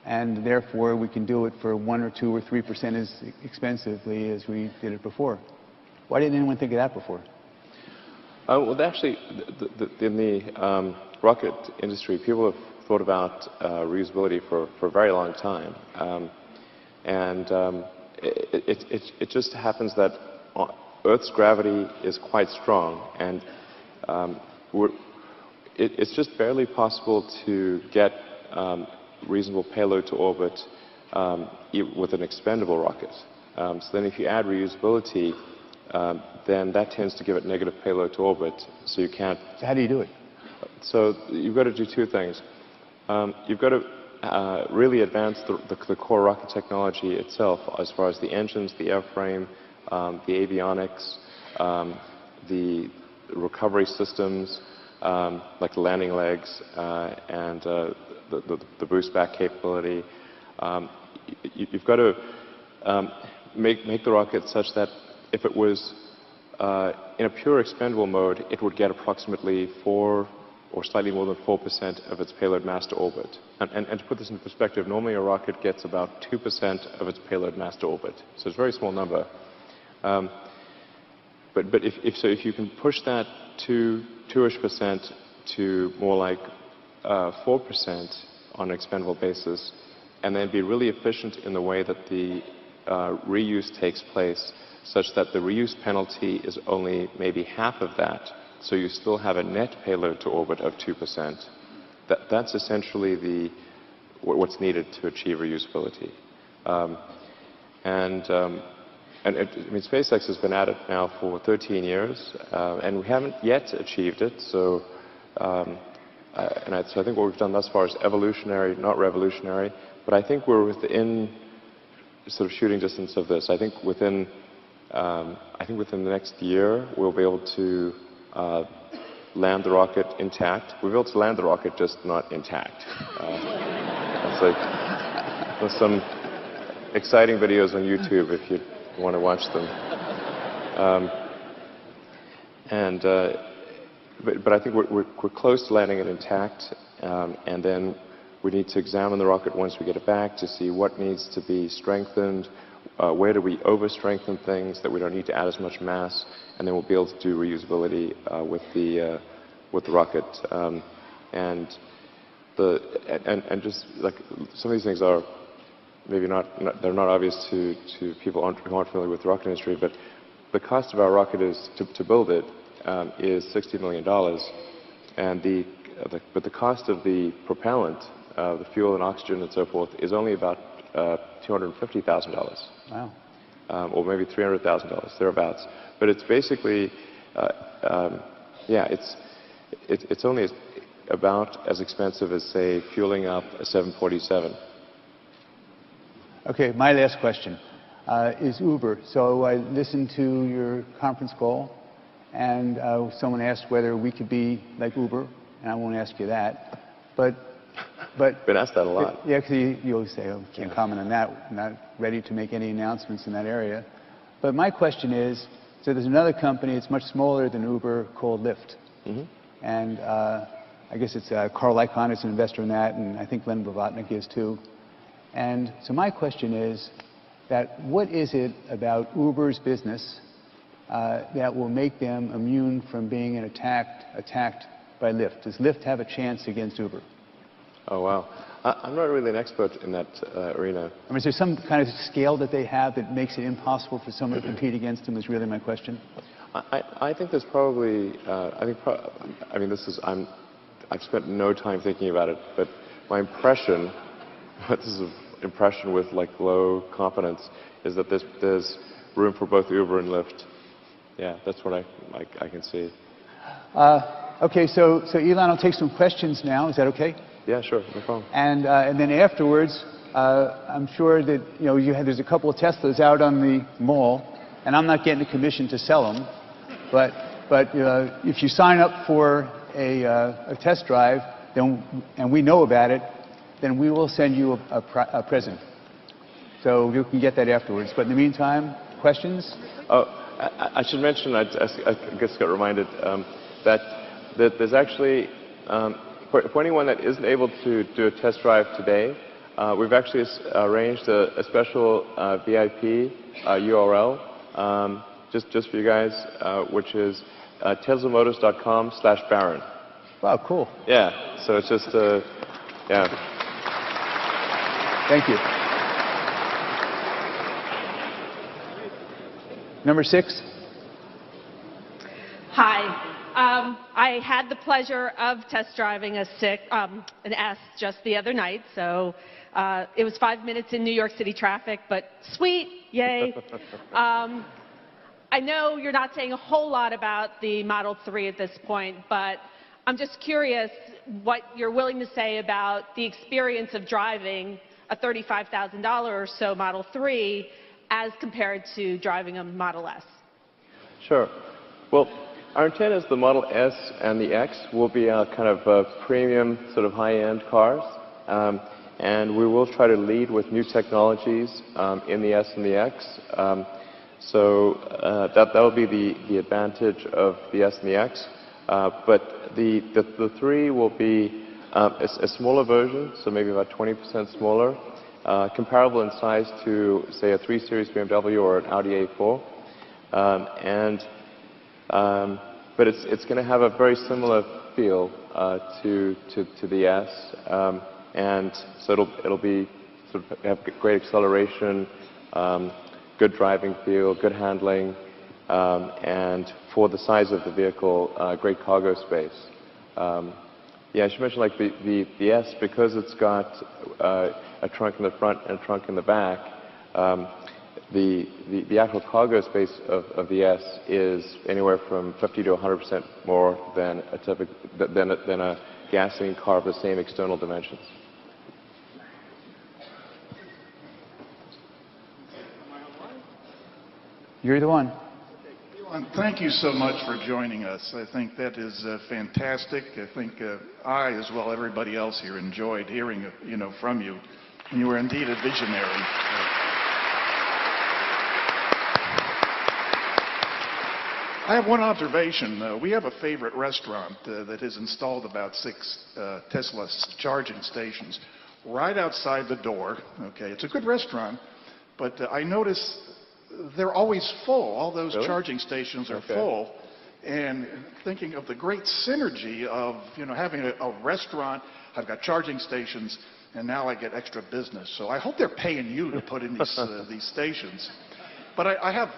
[SPEAKER 2] And therefore, we can do it for 1 or 2 or 3% as expensively as we did it before. Why didn't anyone think of that before?
[SPEAKER 3] Well, actually, in the rocket industry, people have thought about reusability for a very long time. It just happens that Earth's gravity is quite strong, and it's just barely possible to get reasonable payload to orbit with an expendable rocket. So then if you add reusability, then that tends to give it negative payload to orbit, so you can't...
[SPEAKER 2] So how do you do it?
[SPEAKER 3] So you've got to do two things. You've got to really advance the core rocket technology itself, as far as the engines, the airframe, the avionics, the recovery systems, like the landing legs, and the boost back capability. You've got to make the rocket such that if it was in a pure expendable mode, it would get approximately 4 or slightly more than 4% of its payload mass to orbit. And to put this in perspective, normally a rocket gets about 2% of its payload mass to orbit. So it's a very small number. But if you can push that to 2-ish% to more like 4% on an expendable basis, and then be really efficient in the way that the reuse takes place, such that the reuse penalty is only maybe half of that, so you still have a net payload to orbit of 2%. That's essentially what's needed to achieve reusability. I mean, SpaceX has been at it now for 13 years, and we haven't yet achieved it. So I think what we've done thus far is evolutionary, not revolutionary. But I think we're within sort of shooting distance of this. I think within the next year we'll be able to land the rocket intact. We'll be able to land the rocket, just not intact. There's some exciting videos on YouTube if you want to watch them. But I think we're close to landing it intact, and then we need to examine the rocket once we get it back to see what needs to be strengthened, where do we over-strengthen things that we don't need to add as much mass, and then we'll be able to do reusability with the rocket. And just like some of these things are maybe they're not obvious to people who aren't familiar with the rocket industry, but the cost of our rocket is to build it is $60 million, and but the cost of the propellant, the fuel and oxygen and so forth, is only about $250,000.
[SPEAKER 2] Wow.
[SPEAKER 3] Or maybe $300,000 thereabouts. But it's basically, it's only about as expensive as, say, fueling up a 747.
[SPEAKER 2] Okay, my last question is Uber. So I listened to your conference call, and someone asked whether we could be like Uber, and I won't ask you that. But
[SPEAKER 3] been asked that a lot.
[SPEAKER 2] Yeah, because you always say, oh, can't comment on that. I'm not ready to make any announcements in that area. But my question is, so there's another company, it's much smaller than Uber, called Lyft.
[SPEAKER 3] Mm-hmm.
[SPEAKER 2] And I guess it's Carl Icahn is an investor in that, and I think Len Blavatnik is too. And so my question is that what is it about Uber's business that will make them immune from being attacked by Lyft? Does Lyft have a chance against Uber?
[SPEAKER 3] Oh, wow. I'm not really an expert in that arena.
[SPEAKER 2] I mean, is there some kind of scale that they have that makes it impossible for someone to compete against them is really my question.
[SPEAKER 3] I think there's probably, I mean, I've spent no time thinking about it, but my impression, this is an impression with like low confidence, is that there's room for both Uber and Lyft. Yeah, that's what I can see.
[SPEAKER 2] Okay, so Elon, I'll take some questions now. Is that okay?
[SPEAKER 3] Yeah, sure, no problem.
[SPEAKER 2] And then afterwards, I'm sure that there's a couple of Teslas out on the mall, and I'm not getting a commission to sell them, but if you sign up for a test drive, and we know about it, then we will send you a present. So you can get that afterwards. But in the meantime, questions?
[SPEAKER 3] Oh, I should mention, I guess got reminded, that there's actually, for anyone that isn't able to do a test drive today, we've actually arranged a special VIP URL just for you guys, which is teslamotors.com/Baron.
[SPEAKER 2] Wow, cool.
[SPEAKER 3] Yeah, so it's just, yeah.
[SPEAKER 2] Thank you. Number 6.
[SPEAKER 4] Hi. I had the pleasure of test driving an S just the other night, so it was 5 minutes in New York City traffic, but sweet, yay. I know you're not saying a whole lot about the Model 3 at this point, but I'm just curious what you're willing to say about the experience of driving a $35,000 or so Model 3 as compared to driving a Model S.
[SPEAKER 3] Sure. Well, our intent is the Model S and the X will be kind of premium, sort of high-end cars. And we will try to lead with new technologies in the S and the X. So that will be the advantage of the S and the X. But the 3 will be a smaller version, so maybe about 20% smaller, comparable in size to, say, a 3 Series BMW or an Audi A4. But it's going to have a very similar feel to the S, and so it'll be sort of have great acceleration, good driving feel, good handling, and for the size of the vehicle, great cargo space. Yeah, I should mention like the S, because it's got a trunk in the front and a trunk in the back. The actual cargo space of the S is anywhere from 50 to 100% more than a gasoline car of the same external dimensions.
[SPEAKER 2] You're the one.
[SPEAKER 5] Elon, thank you so much for joining us. I think that is fantastic. I think I, as well everybody else here, enjoyed hearing from you, and you were indeed a visionary. I have one observation. We have a favorite restaurant that has installed about 6 Tesla charging stations right outside the door. Okay, it's a good restaurant, but I notice they're always full. All those charging stations are full. And thinking of the great synergy of having a restaurant, I've got charging stations, and now I get extra business. So I hope they're paying you to put in these stations. But I have,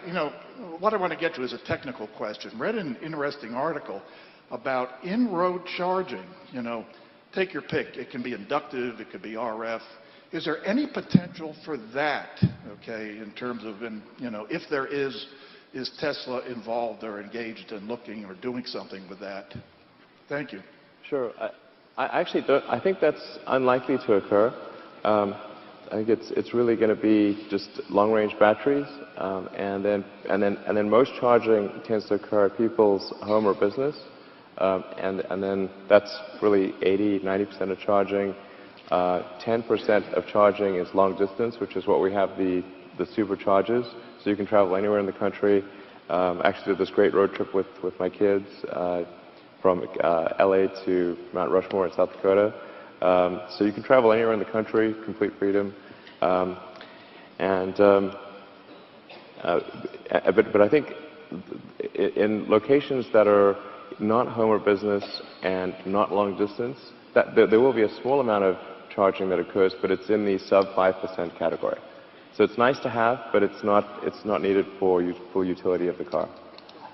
[SPEAKER 5] what I want to get to is a technical question. Read an interesting article about in-road charging. Take your pick. It can be inductive, it could be RF. Is there any potential for that, okay, in terms of, if there is Tesla involved or engaged in looking or doing something with that? Thank you.
[SPEAKER 3] Sure. I actually don't. I think that's unlikely to occur. I think it's really going to be just long-range batteries, and then most charging tends to occur at people's home or business, and then that's really 80–90% of charging. 10% of charging is long distance, which is what we have the superchargers, so you can travel anywhere in the country. Actually did this great road trip with my kids from LA to Mount Rushmore in South Dakota. So you can travel anywhere in the country, complete freedom. But I think in locations that are not home or business and not long distance, there will be a small amount of charging that occurs, but it's in the sub 5% category. So it's nice to have, but it's not needed for full utility of the car.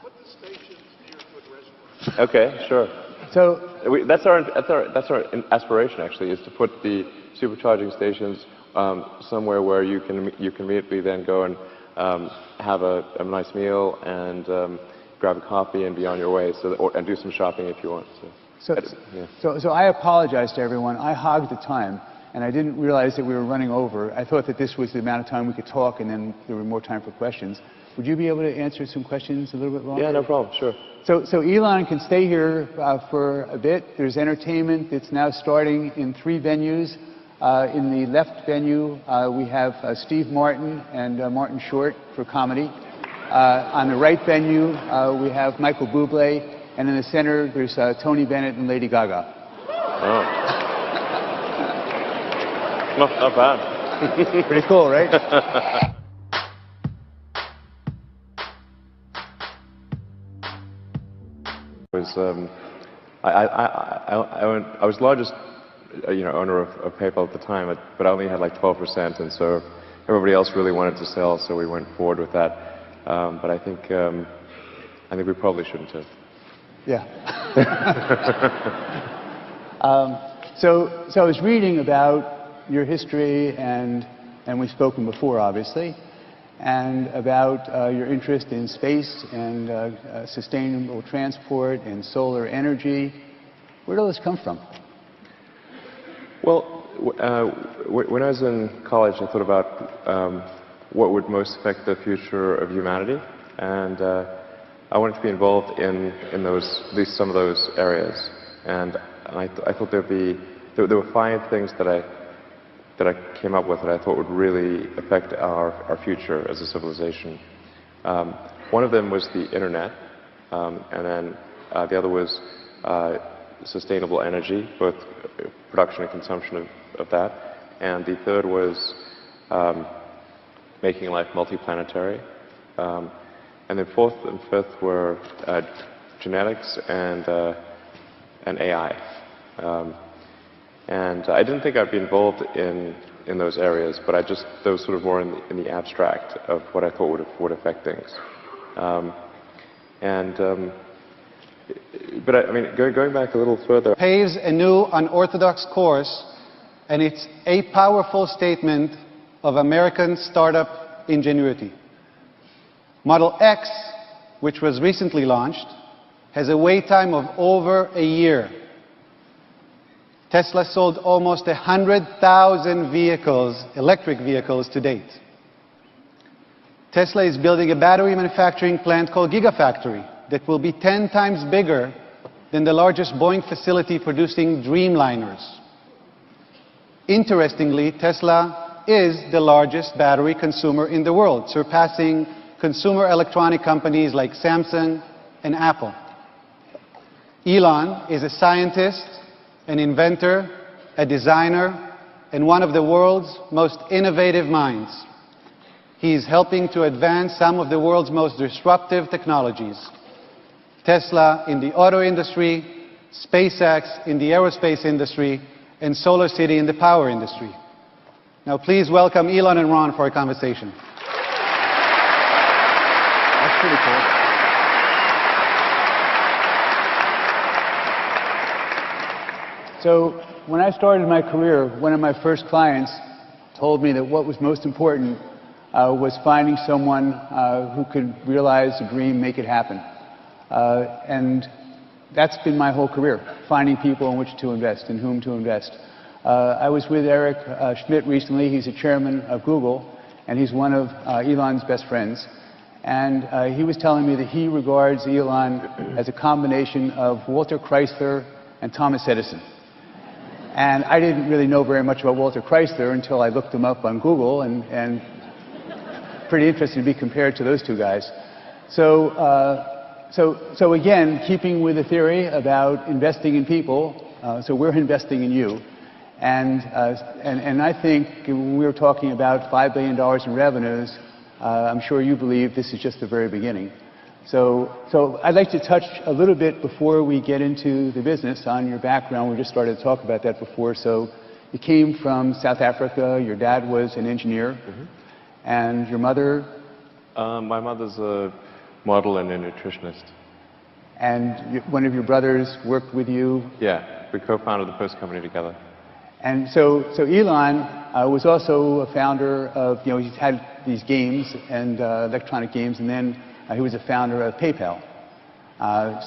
[SPEAKER 5] Put the stations near good restaurants.
[SPEAKER 3] Okay, sure.
[SPEAKER 2] So
[SPEAKER 3] That's our aspiration, actually, is to put the supercharging stations somewhere where you can immediately then go and have a nice meal and grab a coffee and be on your way, and do some shopping if you want.
[SPEAKER 2] So I apologize to everyone. I hogged the time, and I didn't realize that we were running over. I thought that this was the amount of time we could talk, and then there were more time for questions. Would you be able to answer some questions a little bit longer?
[SPEAKER 3] Yeah, no problem. Sure.
[SPEAKER 2] So Elon can stay here for a bit. There's entertainment that's now starting in 3 venues. In the left venue, we have Steve Martin and Martin Short for comedy. On the right venue, we have Michael Bublé. And in the center, there's Tony Bennett and Lady Gaga.
[SPEAKER 3] Oh. Not bad.
[SPEAKER 2] Pretty cool, right?
[SPEAKER 3] I was largest owner of PayPal at the time, but I only had like 12%, and so everybody else really wanted to sell, so we went forward with that. But I think we probably shouldn't have.
[SPEAKER 2] Yeah. So I was reading about your history, and we've spoken before, obviously, and about your interest in space and sustainable transport and solar energy. Where did all this come from?
[SPEAKER 3] Well, when I was in college, I thought about what would most affect the future of humanity, and I wanted to be involved in at least some of those areas. And I thought there were 5 things that I came up with that I thought would really affect our future as a civilization. One of them was the internet, and then the other was sustainable energy, both production and consumption of that. And the third was making life multiplanetary. And then fourth and fifth were genetics and AI. And I didn't think I'd be involved in those areas, but those sort of more in the abstract of what I thought would affect things. But I mean, going back a little further,
[SPEAKER 1] Paves a new unorthodox course, and it's a powerful statement of American startup ingenuity. Model X, which was recently launched, has a wait time of over a year. Tesla sold almost 100,000 vehicles, electric vehicles, to date. Tesla is building a battery manufacturing plant called Gigafactory that will be 10 times bigger than the largest Boeing facility producing Dreamliners. Interestingly, Tesla is the largest battery consumer in the world, surpassing consumer electronic companies like Samsung and Apple. Elon is a scientist, an inventor, a designer, and one of the world's most innovative minds. He is helping to advance some of the world's most disruptive technologies. Tesla in the auto industry, SpaceX in the aerospace industry, and Solar City in the power industry. Now please welcome Elon and Ron for a conversation.
[SPEAKER 2] That's pretty cool. So when I started my career, one of my first clients told me that what was most important was finding someone who could realize a dream, make it happen. And that's been my whole career, finding people in which to invest, in whom to invest. I was with Eric Schmidt recently. He's the chairman of Google, and he's one of Elon's best friends. And he was telling me that he regards Elon as a combination of Walter Chrysler and Thomas Edison. And I didn't really know very much about Walter Chrysler until I looked him up on Google, and pretty interesting to be compared to those two guys. So again, keeping with the theory about investing in people, so we're investing in you. And I think when we were talking about $5 billion in revenues, I'm sure you believe this is just the very beginning. So I'd like to touch a little bit before we get into the business on your background. We just started to talk about that before. So you came from South Africa. Your dad was an engineer. And your mother?
[SPEAKER 3] My mother's a model and a nutritionist.
[SPEAKER 2] And one of your brothers worked with you?
[SPEAKER 3] Yeah, we co-founded the first company together.
[SPEAKER 2] And so Elon was also a founder of, he's had these games and electronic games, and then he was a founder of PayPal.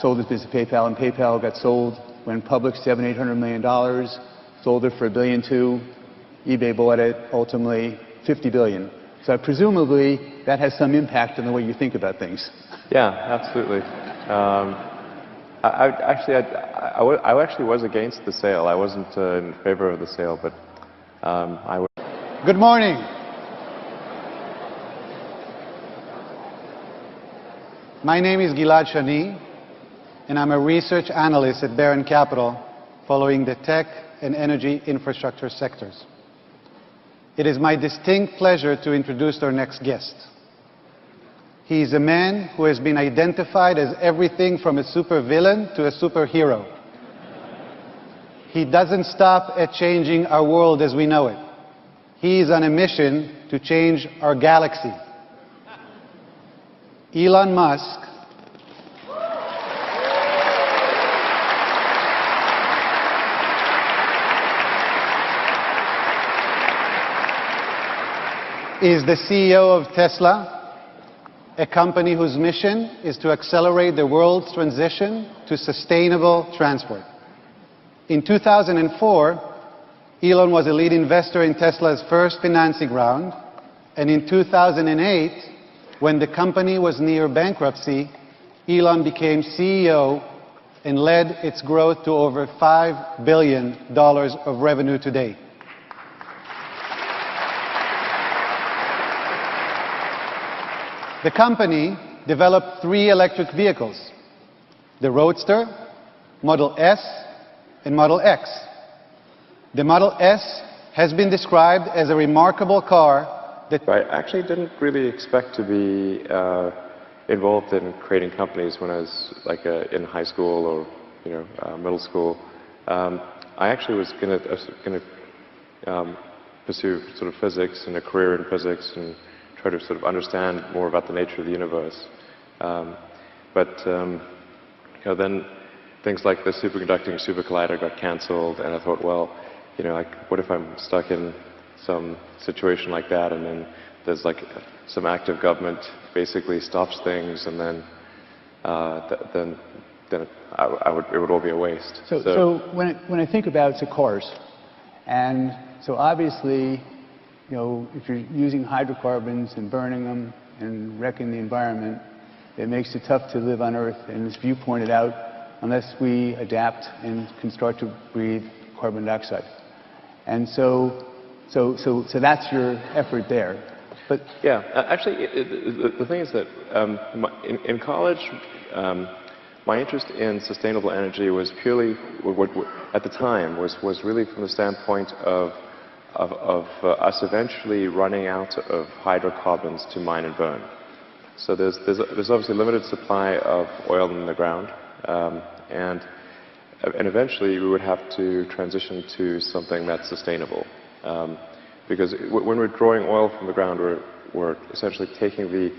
[SPEAKER 2] Sold his business to PayPal, and PayPal got sold, went public, $700–800 million, sold it for $1.2 billion. eBay bought it, ultimately $50 billion. So presumably that has some impact on the way you think about things.
[SPEAKER 3] Yeah, absolutely. I actually was against the sale. I wasn't in favor of the sale, but I was.
[SPEAKER 1] Good morning. My name is Gilad Shani, and I'm a research analyst at Baron Capital, following the tech and energy infrastructure sectors. It is my distinct pleasure to introduce our next guest. He is a man who has been identified as everything from a supervillain to a superhero. He doesn't stop at changing our world as we know it. He is on a mission to change our galaxy. Elon Musk is the CEO of Tesla, a company whose mission is to accelerate the world's transition to sustainable transport. In 2004, Elon was a lead investor in Tesla's first financing round, and in 2008, when the company was near bankruptcy, Elon became CEO and led its growth to over $5 billion of revenue today. The company developed 3 electric vehicles: the Roadster, Model S, and Model X. The Model S has been described as a remarkable car that...
[SPEAKER 3] I actually didn't really expect to be involved in creating companies when I was in high school or middle school. I actually was going to pursue sort of physics and a career in physics and try to sort of understand more about the nature of the universe. But then things like the superconducting super collider got cancelled, and I thought, well, what if I'm stuck in some situation like that, and then there's some active government basically stops things, and then it would all be a waste.
[SPEAKER 2] So when I think about cars, and so obviously, if you're using hydrocarbons and burning them and wrecking the environment, it makes it tough to live on Earth. And as you pointed out, unless we adapt and can start to breathe carbon dioxide. And so that's your effort there. But
[SPEAKER 3] yeah, actually, the thing is that in college, my interest in sustainable energy was purely, at the time, was really from the standpoint of us eventually running out of hydrocarbons to mine and burn. So there's obviously limited supply of oil in the ground, and eventually we would have to transition to something that's sustainable. Because when we're drawing oil from the ground, we're essentially taking the